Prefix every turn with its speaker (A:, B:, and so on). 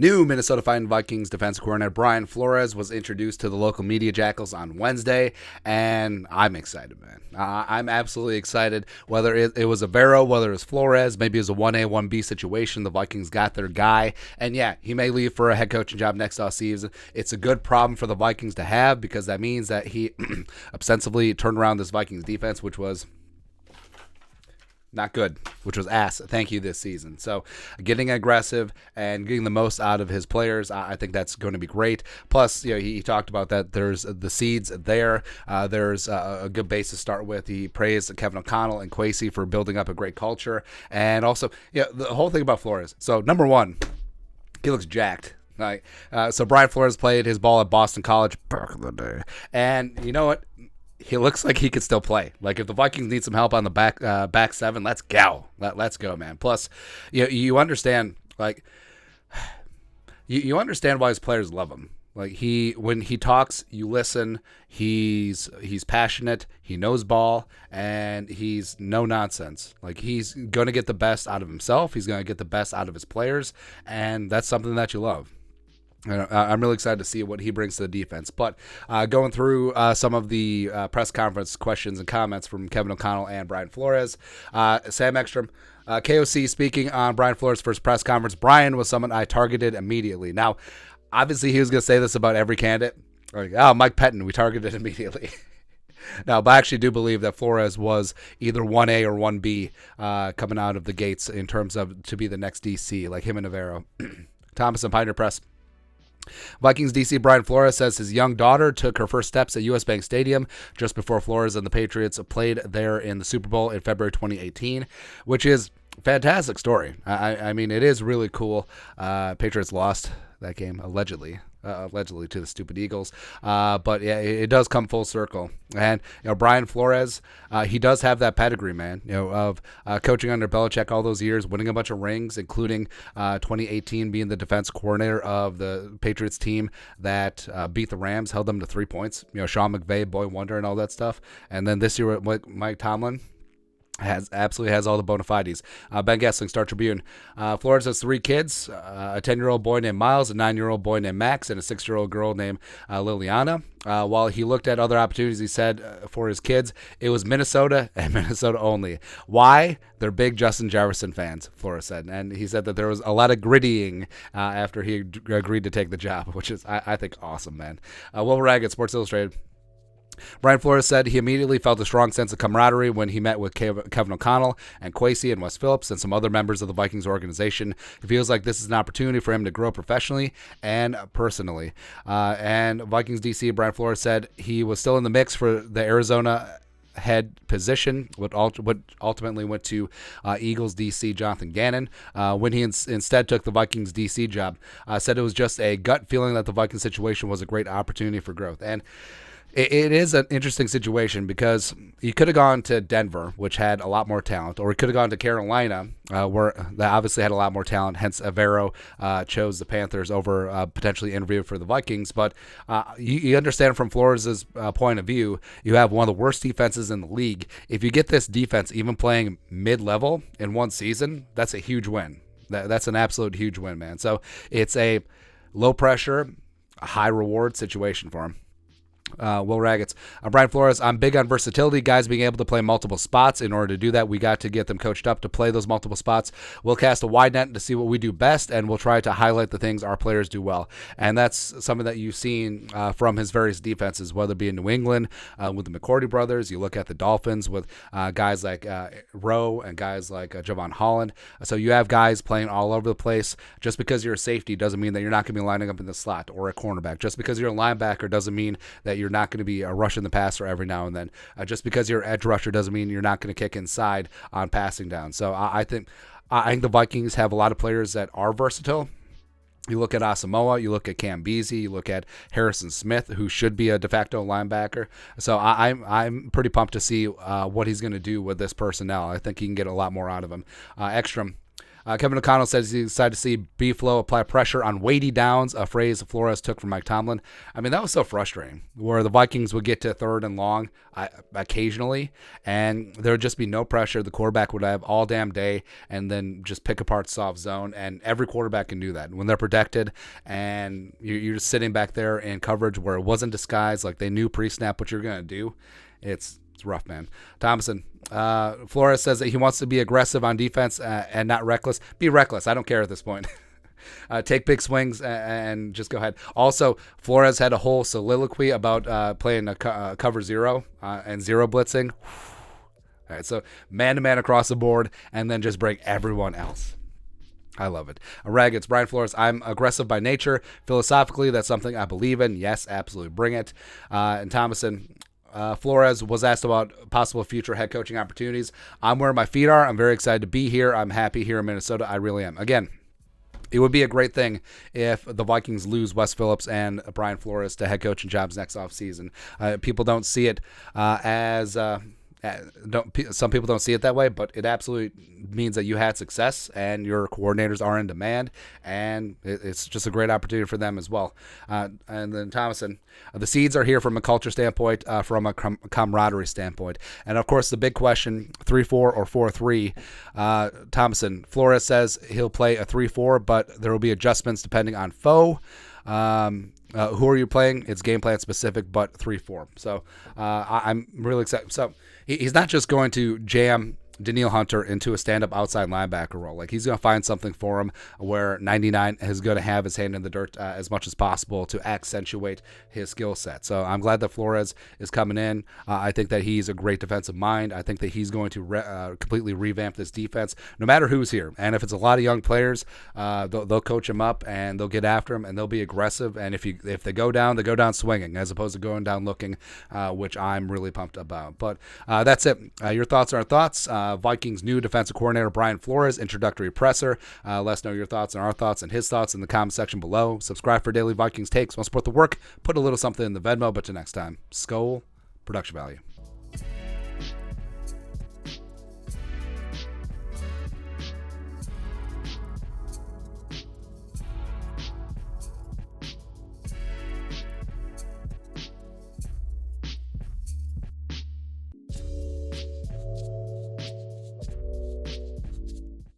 A: New Minnesota Vikings defensive coordinator Brian Flores was introduced to the local media jackals on Wednesday, and I'm excited, man. I'm absolutely excited. Whether it was Avero, whether it was Flores, maybe it was a 1A, 1B situation, the Vikings got their guy, and yeah, he may leave for a head coaching job next offseason. It's a good problem for the Vikings to have because that means that he ostensibly turned around this Vikings defense, which was not good, which was ass. Thank you this season. So getting aggressive and getting the most out of his players, I think that's going to be great. Plus, he talked about that there's the seeds there. There's a good base to start with. He praised Kevin O'Connell and Kwesi for building up a great culture. And also, the whole thing about Flores. So number one, he looks jacked. So Brian Flores played his ball at Boston College back in the day. And you know what? He looks like he could still play. Like, if the Vikings need some help on the back seven, let's go. Let's go, man. Plus, you understand, like, you understand why his players love him. Like, when he talks, you listen. He's passionate. He knows ball, and he's no nonsense. Like, he's going to get the best out of himself. He's going to get the best out of his players, and that's something that you love. I'm really excited to see what he brings to the defense. But going through some of the press conference questions and comments from Kevin O'Connell and Brian Flores, Sam Ekstrom, KOC speaking on Brian Flores' first press conference. Brian was someone I targeted immediately. Now, obviously, he was going to say this about every candidate. Like, Mike Pettin, we targeted immediately. No, but I actually do believe that Flores was either 1A or 1B coming out of the gates in terms of to be the next DC, like him and Avero. Thomas and Pioneer Press. Vikings DC Brian Flores says his young daughter took her first steps at US Bank Stadium just before Flores and the Patriots played there in the Super Bowl in February 2018, which is a fantastic story. I mean, it is really cool. Patriots lost that game, allegedly to the stupid Eagles. But yeah, it does come full circle. And, Brian Flores, he does have that pedigree, man, of coaching under Belichick all those years, winning a bunch of rings, including 2018 being the defense coordinator of the Patriots team that beat the Rams, held them to 3 points. Sean McVay, boy wonder, and all that stuff. And then this year with Mike Tomlin, absolutely has all the bona fides. Ben Gessling, Star Tribune. Flores has 3 kids, a 10-year-old boy named Miles, a 9-year-old boy named Max, and a 6-year-old girl named Liliana. While he looked at other opportunities, he said for his kids, it was Minnesota and Minnesota only. Why? They're big Justin Jefferson fans, Flores said. And he said that there was a lot of grittying after he agreed to take the job, which is, I think, awesome, man. Will Raggett, Sports Illustrated. Brian Flores said he immediately felt a strong sense of camaraderie when he met with Kevin O'Connell and Kwesi and Wes Phillips and some other members of the Vikings organization. He feels like this is an opportunity for him to grow professionally and personally. And Vikings DC, Brian Flores said he was still in the mix for the Arizona head position, what ultimately went to Eagles DC Jonathan Gannon, when he instead took the Vikings DC job. Said it was just a gut feeling that the Vikings situation was a great opportunity for growth. And it is an interesting situation because he could have gone to Denver, which had a lot more talent, or he could have gone to Carolina, where they obviously had a lot more talent. Hence, Avero chose the Panthers over potentially interviewing for the Vikings. But you understand from Flores' point of view, you have one of the worst defenses in the league. If you get this defense even playing mid-level in one season, that's a huge win. That's an absolute huge win, man. So it's a low-pressure, high-reward situation for him. Will Raggett. Brian Flores, I'm big on versatility, guys being able to play multiple spots. In order to do that, we got to get them coached up to play those multiple spots. We'll cast a wide net to see what we do best, and we'll try to highlight the things our players do well. And that's something that you've seen from his various defenses, whether it be in New England with the McCourty brothers. You look at the Dolphins with guys like Rowe and guys like Javon Holland. So you have guys playing all over the place. Just because you're a safety doesn't mean that you're not going to be lining up in the slot or a cornerback. Just because you're a linebacker doesn't mean that you're not going to be rushing the passer every now and then. Just because you're an edge rusher doesn't mean you're not going to kick inside on passing down. So I think the Vikings have a lot of players that are versatile. You look at Asamoah, you look at Cam Beasley, you look at Harrison Smith, who should be a de facto linebacker. So I'm pretty pumped to see what he's going to do with this personnel. I think he can get a lot more out of him. Ekstrom. Kevin O'Connell says he's excited to see B-Flow apply pressure on weighty downs, a phrase Flores took from Mike Tomlin. I mean, that was so frustrating, where the Vikings would get to third and long occasionally, and there would just be no pressure. The quarterback would have all damn day and then just pick apart soft zone, and every quarterback can do that. When they're protected and you're just sitting back there in coverage where it wasn't disguised, like they knew pre-snap what you're going to do, it's rough, man. Thomason. Flores says that he wants to be aggressive on defense and not reckless. Be reckless. I don't care at this point. Take big swings and just go ahead. Also, Flores had a whole soliloquy about playing a cover zero and zero blitzing. All right, so man-to-man across the board and then just break everyone else. I love it. It's Brian Flores. I'm aggressive by nature. Philosophically, that's something I believe in. Yes, absolutely. Bring it. And Thomason. Flores was asked about possible future head coaching opportunities. I'm where my feet are. I'm very excited to be here. I'm happy here in Minnesota. I really am. Again, it would be a great thing if the Vikings lose Wes Phillips and Brian Flores to head coaching jobs next offseason. People don't see it as some people don't see it that way, but it absolutely means that you had success and your coordinators are in demand, and it's just a great opportunity for them as well. And then Thomason, the seeds are here from a culture standpoint, from a camaraderie standpoint, and of course the big question: 3-4 or 4-3. Thomason, Flores says he'll play a 3-4, but there will be adjustments depending on foe. Who are you playing? It's game plan specific, but 3-4. So I'm really excited. So he's not just going to jam Danielle Hunter into a stand-up outside linebacker role. Like, he's going to find something for him where 99 is going to have his hand in the dirt as much as possible to accentuate his skill set. So I'm glad that Flores is coming in. I think that he's a great defensive mind. I think that he's going to completely revamp this defense, no matter who's here. And if it's a lot of young players, they'll coach him up and they'll get after him and they'll be aggressive. And if they go down, they go down swinging as opposed to going down looking, which I'm really pumped about. But that's it. Your thoughts are our thoughts. Vikings new defensive coordinator Brian Flores, introductory presser. Let us know your thoughts and our thoughts and his thoughts in the comment section below. Subscribe for daily Vikings takes. Want to support the work? Put a little something in the Venmo. But till next time, Skol, production value.